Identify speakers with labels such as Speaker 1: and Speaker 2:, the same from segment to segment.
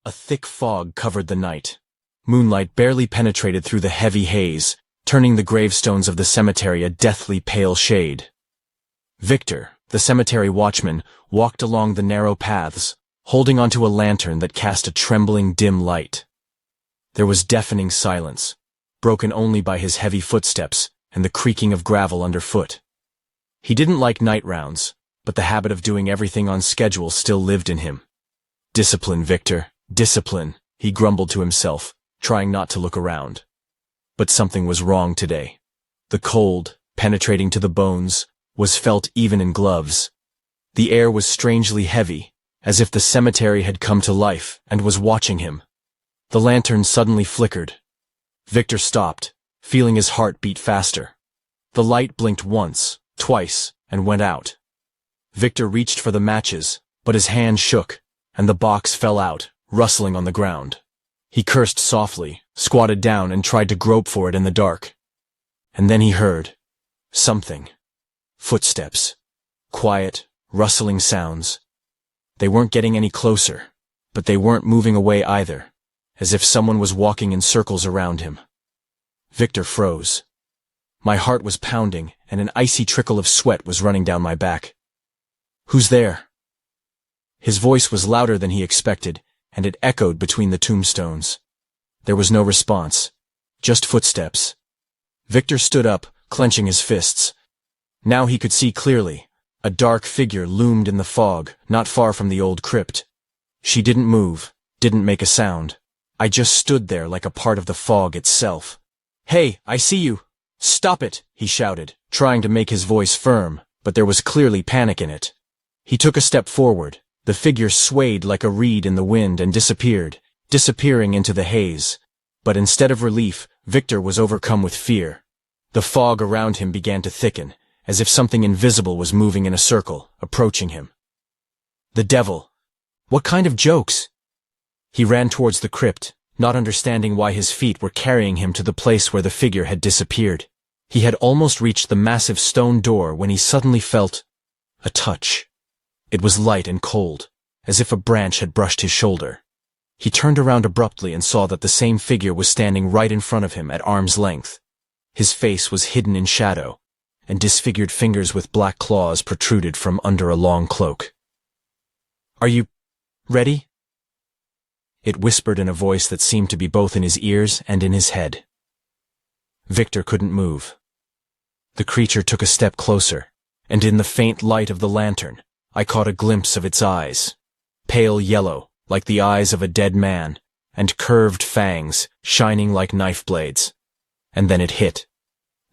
Speaker 1: A thick fog covered the night. Moonlight barely penetrated through the heavy haze, turning the gravestones of the cemetery a deathly pale shade. Victor, the cemetery watchman, walked along the narrow paths, holding onto a lantern that cast a trembling, dim light. There was deafening silence, broken only by his heavy footsteps and the creaking of gravel underfoot. He didn't like night rounds, but the habit of doing everything on schedule still lived in him. "Discipline, Victor, discipline," he grumbled to himself, trying not to look around. But something was wrong today. The cold, penetrating to the bones, was felt even in gloves. The air was strangely heavy, as if the cemetery had come to life and was watching him. The lantern suddenly flickered. Victor stopped, feeling his heart beat faster. The light blinked once, twice, and went out. Victor reached for the matches, but his hand shook, and the box fell out, rustling on the ground. He cursed softly, squatted down, and tried to grope for it in the dark. And then he heard something. Footsteps. Quiet, rustling sounds. They weren't getting any closer, but they weren't moving away either, as if someone was walking in circles around him. Victor froze. My heart was pounding, and an icy trickle of sweat was running down my back. "Who's there?" His voice was louder than he expected, and it echoed between the tombstones. There was no response, just footsteps. Victor stood up, clenching his fists. Now he could see clearly. A dark figure loomed in the fog, not far from the old crypt. She didn't move, didn't make a sound. I just stood there like a part of the fog itself. "Hey, I see you! Stop it!" he shouted, trying to make his voice firm, but there was clearly panic in it. He took a step forward. The figure swayed like a reed in the wind and disappeared, disappearing into the haze. But instead of relief, Victor was overcome with fear. The fog around him began to thicken, as if something invisible was moving in a circle, approaching him. The devil! What kind of jokes? He ran towards the crypt, not understanding why his feet were carrying him to the place where the figure had disappeared. He had almost reached the massive stone door when he suddenly felt a touch. It was light and cold, as if a branch had brushed his shoulder. He turned around abruptly and saw that the same figure was standing right in front of him at arm's length. His face was hidden in shadow, and disfigured fingers with black claws protruded from under a long cloak. "Are you ready?" It whispered in a voice that seemed to be both in his ears and in his head. Victor couldn't move. The creature took a step closer, and in the faint light of the lantern, I caught a glimpse of its eyes. Pale yellow, like the eyes of a dead man, and curved fangs, shining like knife blades. And then it hit.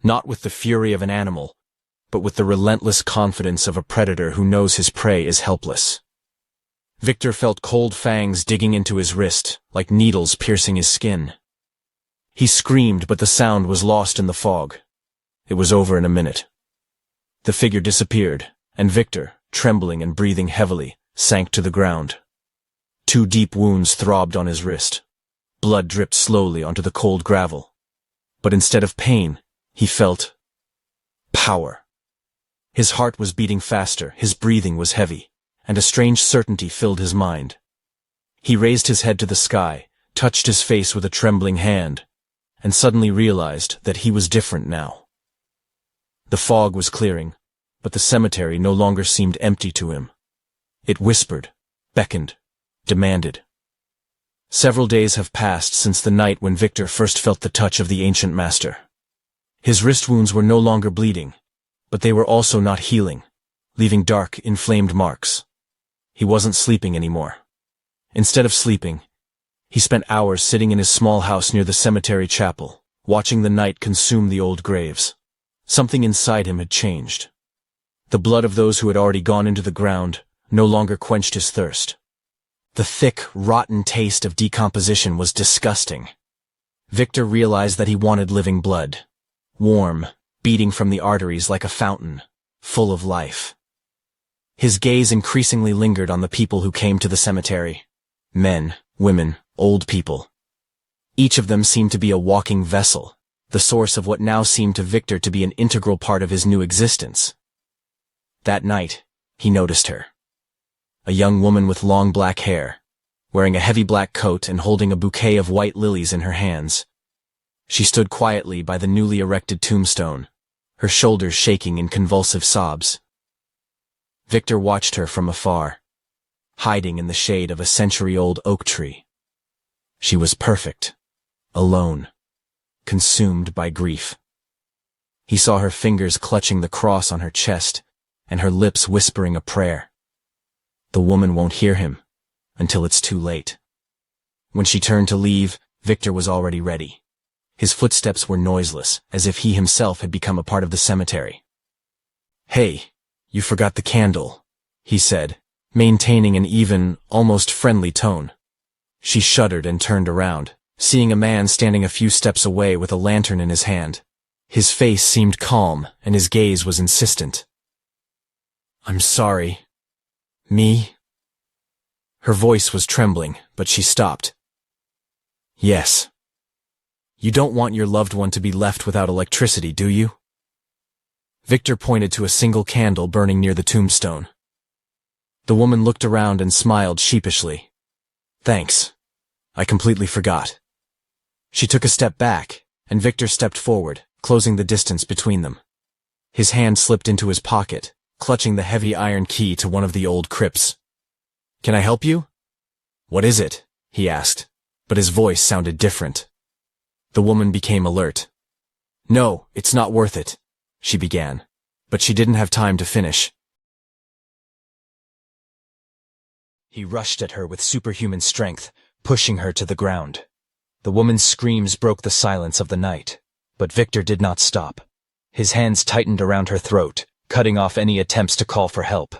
Speaker 1: Not with the fury of an animal, but with the relentless confidence of a predator who knows his prey is helpless. Victor felt cold fangs digging into his wrist, like needles piercing his skin. He screamed, but the sound was lost in the fog. It was over in a minute. The figure disappeared, and Victor, trembling and breathing heavily, sank to the ground. 2 deep wounds throbbed on his wrist. Blood dripped slowly onto the cold gravel. But instead of pain, he felt power. His heart was beating faster, his breathing was heavy, and a strange certainty filled his mind. He raised his head to the sky, touched his face with a trembling hand, and suddenly realized that he was different now. The fog was clearing, but the cemetery no longer seemed empty to him. It whispered, beckoned, demanded. Several days have passed since the night when Victor first felt the touch of the ancient master. His wrist wounds were no longer bleeding, but they were also not healing, leaving dark, inflamed marks. He wasn't sleeping anymore. Instead of sleeping, he spent hours sitting in his small house near the cemetery chapel, watching the night consume the old graves. Something inside him had changed. The blood of those who had already gone into the ground no longer quenched his thirst. The thick, rotten taste of decomposition was disgusting. Victor realized that he wanted living blood. Warm, beating from the arteries like a fountain, full of life. His gaze increasingly lingered on the people who came to the cemetery. Men, women, old people. Each of them seemed to be a walking vessel, the source of what now seemed to Victor to be an integral part of his new existence. That night, he noticed her. A young woman with long black hair, wearing a heavy black coat and holding a bouquet of white lilies in her hands. She stood quietly by the newly erected tombstone, her shoulders shaking in convulsive sobs. Victor watched her from afar, hiding in the shade of a century-old oak tree. She was perfect, alone, consumed by grief. He saw her fingers clutching the cross on her chest and her lips whispering a prayer. The woman won't hear him until it's too late. When she turned to leave, Victor was already ready. His footsteps were noiseless, as if he himself had become a part of the cemetery. "Hey, you forgot the candle," he said, maintaining an even, almost friendly tone. She shuddered and turned around, seeing a man standing a few steps away with a lantern in his hand. His face seemed calm, and his gaze was insistent. "I'm sorry. Me?" Her voice was trembling, but she stopped. "Yes. You don't want your loved one to be left without electricity, do you?" Victor pointed to a single candle burning near the tombstone. The woman looked around and smiled sheepishly. "Thanks. I completely forgot." She took a step back, and Victor stepped forward, closing the distance between them. His hand slipped into his pocket, clutching the heavy iron key to one of the old crypts. "Can I help you?" "What is it?" he asked, but his voice sounded different. The woman became alert. "No, it's not worth it," she began, but she didn't have time to finish. He rushed at her with superhuman strength, pushing her to the ground. The woman's screams broke the silence of the night, but Victor did not stop. His hands tightened around her throat, cutting off any attempts to call for help.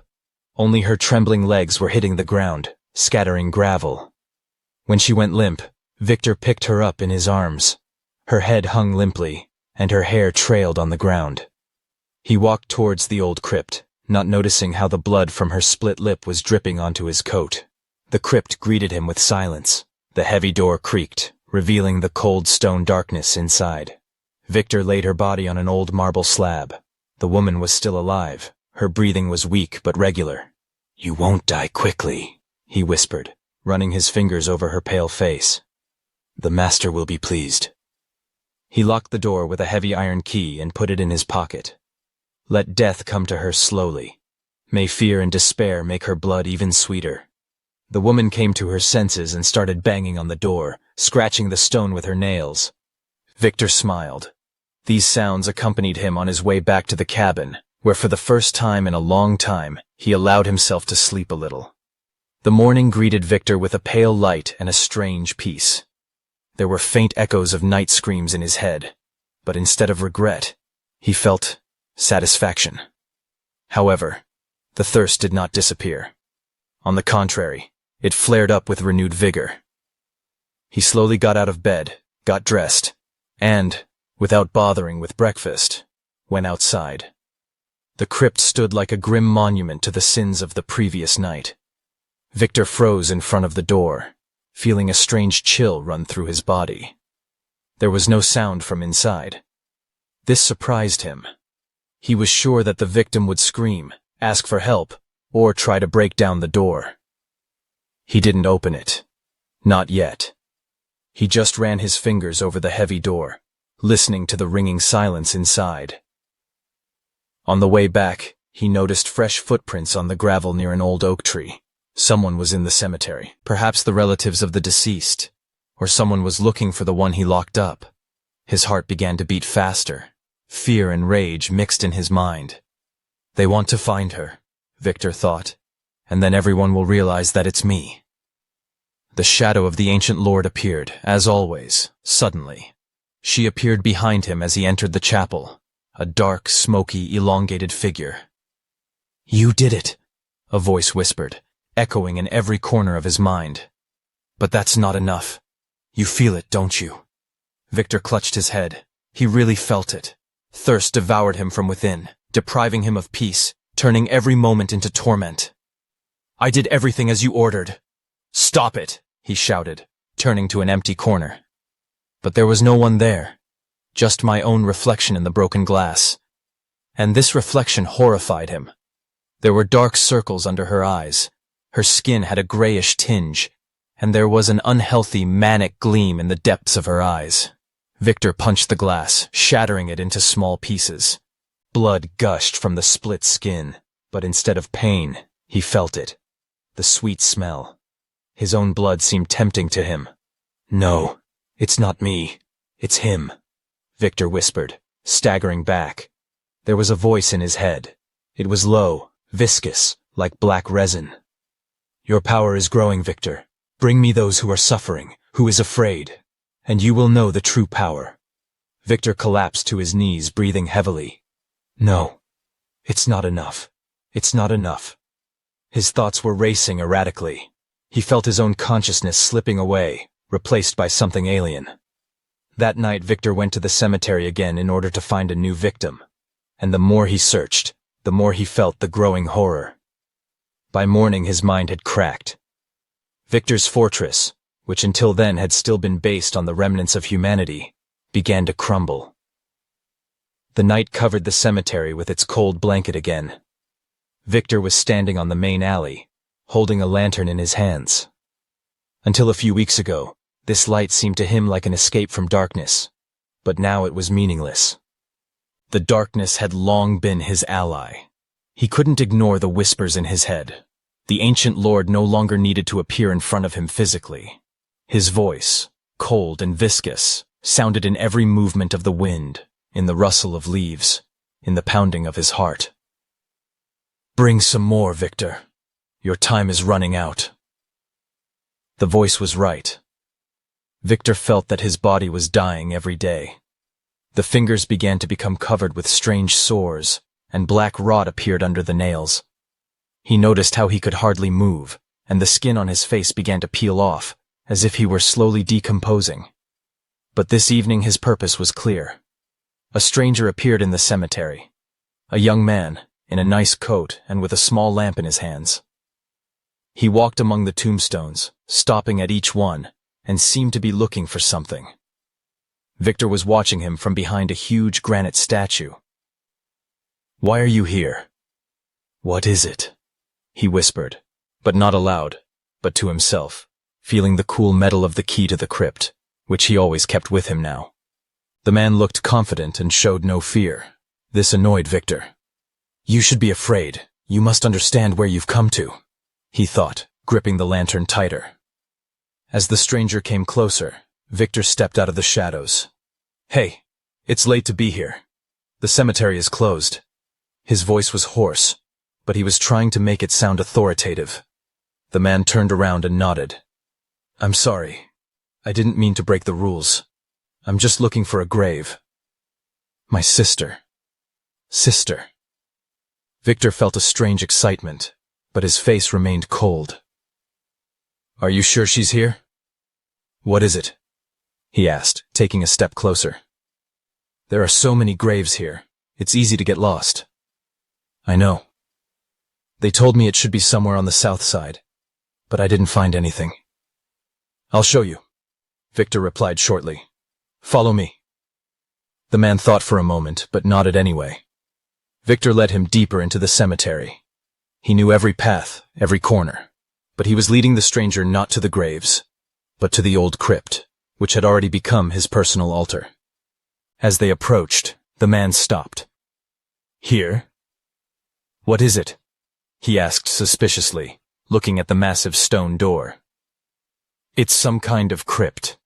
Speaker 1: Only her trembling legs were hitting the ground, scattering gravel. When she went limp, Victor picked her up in his arms. Her head hung limply, and her hair trailed on the ground. He walked towards the old crypt, not noticing how the blood from her split lip was dripping onto his coat. The crypt greeted him with silence. The heavy door creaked, revealing the cold stone darkness inside. Victor laid her body on an old marble slab. The woman was still alive. Her breathing was weak but regular. "You won't die quickly," he whispered, running his fingers over her pale face. "The master will be pleased." He locked the door with a heavy iron key and put it in his pocket. Let death come to her slowly. May fear and despair make her blood even sweeter. The woman came to her senses and started banging on the door, scratching the stone with her nails. Victor smiled. These sounds accompanied him on his way back to the cabin, where for the first time in a long time, he allowed himself to sleep a little. The morning greeted Victor with a pale light and a strange peace. There were faint echoes of night screams in his head, but instead of regret, he felt satisfaction. However, the thirst did not disappear. On the contrary, it flared up with renewed vigor. He slowly got out of bed, got dressed, and, without bothering with breakfast, went outside. The crypt stood like a grim monument to the sins of the previous night. Victor froze in front of the door, feeling a strange chill run through his body. There was no sound from inside. This surprised him. He was sure that the victim would scream, ask for help, or try to break down the door. He didn't open it. Not yet. He just ran his fingers over the heavy door, listening to the ringing silence inside. On the way back, he noticed fresh footprints on the gravel near an old oak tree. Someone was in the cemetery, perhaps the relatives of the deceased, or someone was looking for the one he locked up. His heart began to beat faster. Fear and rage mixed in his mind. They want to find her, Victor thought, and then everyone will realize that it's me. The shadow of the ancient lord appeared, as always, suddenly. She appeared behind him as he entered the chapel, a dark, smoky, elongated figure. "You did it," a voice whispered, echoing in every corner of his mind. "But that's not enough. You feel it, don't you?" Victor clutched his head. He really felt it. Thirst devoured him from within, depriving him of peace, turning every moment into torment. "I did everything as you ordered." "Stop it," he shouted, turning to an empty corner. But there was no one there, just my own reflection in the broken glass. And this reflection horrified him. There were dark circles under her eyes. Her skin had a grayish tinge, and there was an unhealthy, manic gleam in the depths of her eyes. Victor punched the glass, shattering it into small pieces. Blood gushed from the split skin, but instead of pain, he felt it. The sweet smell. His own blood seemed tempting to him. "No, it's not me. It's him," Victor whispered, staggering back. There was a voice in his head. It was low, viscous, like black resin. "Your power is growing, Victor. Bring me those who are suffering, who is afraid, and you will know the true power." Victor collapsed to his knees, breathing heavily. "No, it's not enough. It's not enough." His thoughts were racing erratically. He felt his own consciousness slipping away, replaced by something alien. That night, Victor went to the cemetery again in order to find a new victim. And the more he searched, the more he felt the growing horror. By morning, his mind had cracked. Victor's fortress, which until then had still been based on the remnants of humanity, began to crumble. The night covered the cemetery with its cold blanket again. Victor was standing on the main alley, holding a lantern in his hands. Until a few weeks ago, this light seemed to him like an escape from darkness, but now it was meaningless. The darkness had long been his ally. He couldn't ignore the whispers in his head. The ancient lord no longer needed to appear in front of him physically. His voice, cold and viscous, sounded in every movement of the wind, in the rustle of leaves, in the pounding of his heart. "Bring some more, Victor. Your time is running out." The voice was right. Victor felt that his body was dying every day. The fingers began to become covered with strange sores, and black rot appeared under the nails. He noticed how he could hardly move, and the skin on his face began to peel off, as if he were slowly decomposing. But this evening his purpose was clear. A stranger appeared in the cemetery. A young man, in a nice coat and with a small lamp in his hands. He walked among the tombstones, stopping at each one, and seemed to be looking for something. Victor was watching him from behind a huge granite statue. "Why are you here?" "What is it?" he whispered, but not aloud, but to himself, feeling the cool metal of the key to the crypt, which he always kept with him now. The man looked confident and showed no fear. This annoyed Victor. "You should be afraid. You must understand where you've come to," he thought, gripping the lantern tighter. As the stranger came closer, Victor stepped out of the shadows. "Hey, it's late to be here. The cemetery is closed." His voice was hoarse, but he was trying to make it sound authoritative. The man turned around and nodded. "I'm sorry. I didn't mean to break the rules. I'm just looking for a grave." "My sister. Sister." Victor felt a strange excitement, but his face remained cold. "Are you sure she's here?" "What is it?" he asked, taking a step closer. "There are so many graves here. It's easy to get lost." "I know. They told me it should be somewhere on the south side, but I didn't find anything." "I'll show you," Victor replied shortly. "Follow me." The man thought for a moment, but nodded anyway. Victor led him deeper into the cemetery. He knew every path, every corner, but he was leading the stranger not to the graves, but to the old crypt, which had already become his personal altar. As they approached, the man stopped. "Here?" "What is it?" he asked suspiciously, looking at the massive stone door. "It's some kind of crypt."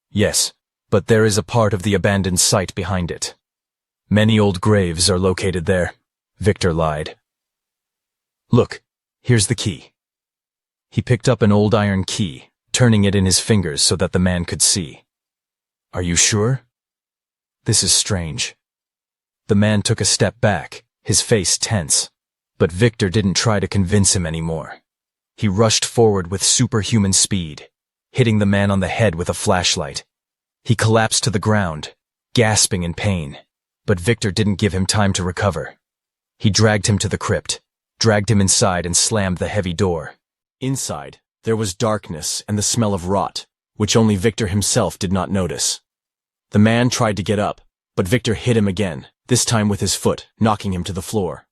Speaker 1: "Yes, but there is a part of the abandoned site behind it. Many old graves are located there," Victor lied. "Look, here's the key." He picked up an old iron key, turning it in his fingers so that the man could see. "Are you sure?" "This is strange." The man took a step back, his face tense, but Victor didn't try to convince him anymore. He rushed forward with superhuman speed, hitting the man on the head with a flashlight. He collapsed to the ground, gasping in pain, but Victor didn't give him time to recover. He dragged him to the crypt, dragged him inside and slammed the heavy door. Inside, there was darkness and the smell of rot, which only Victor himself did not notice. The man tried to get up, but Victor hit him again, this time with his foot, knocking him to the floor.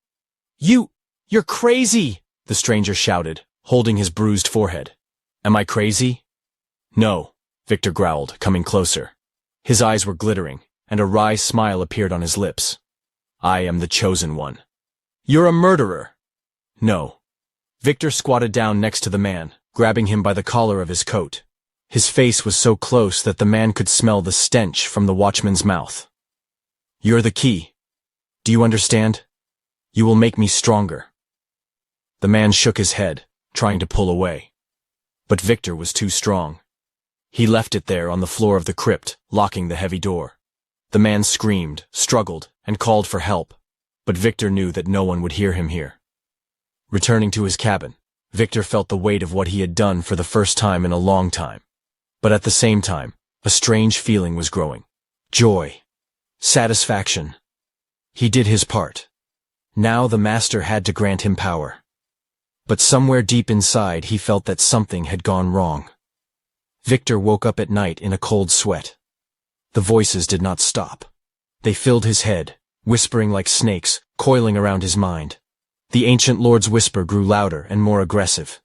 Speaker 1: You're crazy!" the stranger shouted, holding his bruised forehead. Am I crazy? No, Victor growled, coming closer. His eyes were glittering, and a wry smile appeared on his lips. I am the chosen one. You're a murderer. No. Victor squatted down next to the man, grabbing him by the collar of his coat. His face was so close that the man could smell the stench from the watchman's mouth. You're the key. Do you understand? You will make me stronger. The man shook his head, trying to pull away. But Victor was too strong. He left it there on the floor of the crypt, locking the heavy door. The man screamed, struggled, and called for help, but Victor knew that no one would hear him here. Returning to his cabin, Victor felt the weight of what he had done for the first time in a long time. But at the same time, a strange feeling was growing. Joy. Satisfaction. He did his part. Now the master had to grant him power. But somewhere deep inside he felt that something had gone wrong. Victor woke up at night in a cold sweat. The voices did not stop. They filled his head, whispering like snakes, coiling around his mind. The ancient lord's whisper grew louder and more aggressive.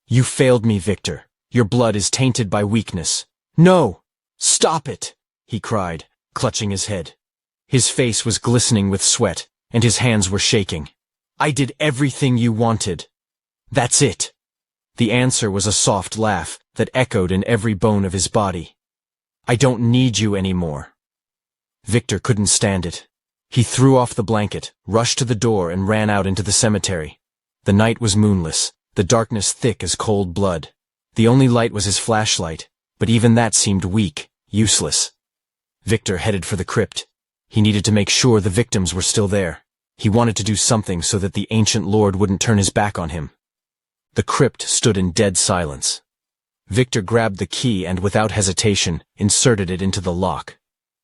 Speaker 1: You failed me, Victor. Your blood is tainted by weakness. No! Stop it! He cried, clutching his head. His face was glistening with sweat, and his hands were shaking. I did everything you wanted. That's it. The answer was a soft laugh that echoed in every bone of his body. I don't need you anymore. Victor couldn't stand it. He threw off the blanket, rushed to the door, and ran out into the cemetery. The night was moonless, the darkness thick as cold blood. The only light was his flashlight, but even that seemed weak, useless. Victor headed for the crypt. He needed to make sure the victims were still there. He wanted to do something so that the ancient lord wouldn't turn his back on him. The crypt stood in dead silence. Victor grabbed the key and, without hesitation, inserted it into the lock.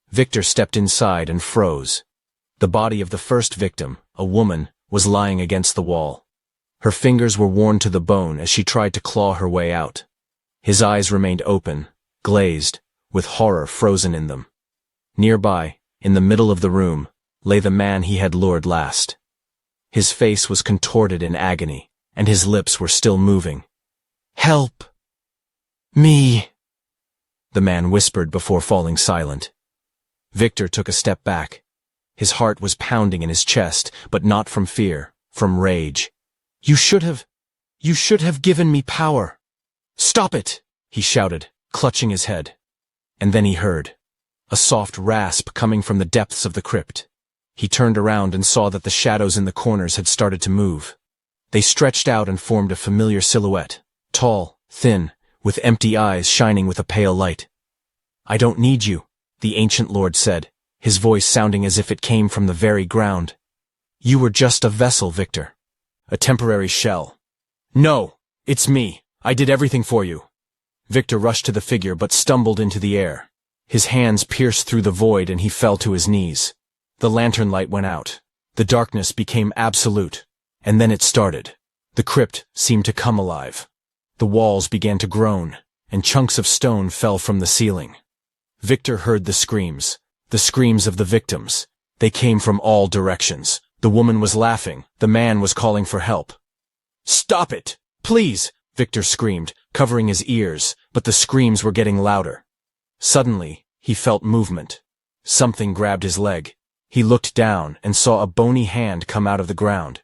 Speaker 1: Victor stepped inside and froze. The body of the first victim, a woman, was lying against the wall. Her fingers were worn to the bone as she tried to claw her way out. His eyes remained open, glazed, with horror frozen in them. Nearby, in the middle of the room, lay the man he had lured last. His face was contorted in agony, and his lips were still moving. Help! Me! The man whispered before falling silent. Victor took a step back. His heart was pounding in his chest, but not from fear, from rage. You should have given me power. Stop it! He shouted, clutching his head. And then he heard a soft rasp coming from the depths of the crypt. He turned around and saw that the shadows in the corners had started to move. They stretched out and formed a familiar silhouette, tall, thin, with empty eyes shining with a pale light. I don't need you, the ancient lord said, his voice sounding as if it came from the very ground. You were just a vessel, Victor. A temporary shell. No, it's me. I did everything for you. Victor rushed to the figure but stumbled into the air. His hands pierced through the void and he fell to his knees. The lantern light went out. The darkness became absolute. And then it started. The crypt seemed to come alive. The walls began to groan, and chunks of stone fell from the ceiling. Victor heard the screams of the victims. They came from all directions. The woman was laughing. The man was calling for help. Stop it! Please! Victor screamed, covering his ears, but the screams were getting louder. Suddenly, he felt movement. Something grabbed his leg. He looked down and saw a bony hand come out of the ground.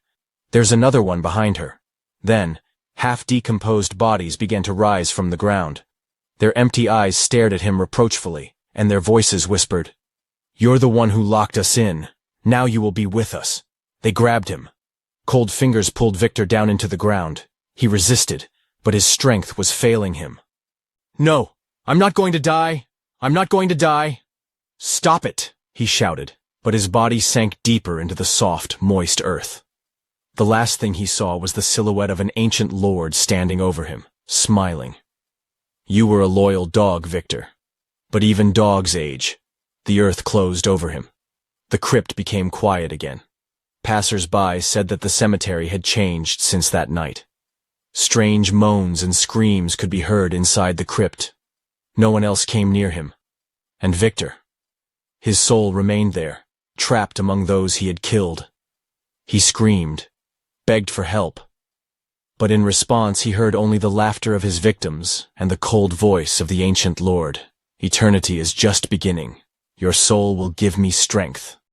Speaker 1: There's another one behind her. Then, half-decomposed bodies began to rise from the ground. Their empty eyes stared at him reproachfully, and their voices whispered, You're the one who locked us in. Now you will be with us. They grabbed him. Cold fingers pulled Victor down into the ground. He resisted, but his strength was failing him. No, I'm not going to die. I'm not going to die. Stop it, he shouted, but his body sank deeper into the soft, moist earth. The last thing he saw was the silhouette of an ancient lord standing over him, smiling. You were a loyal dog, Victor. But even dogs age. The earth closed over him. The crypt became quiet again. Passers-by said that the cemetery had changed since that night. Strange moans and screams could be heard inside the crypt. No one else came near him. And Victor. His soul remained there, trapped among those he had killed. He screamed, begged for help. But in response he heard only the laughter of his victims and the cold voice of the ancient lord. Eternity is just beginning. Your soul will give me strength.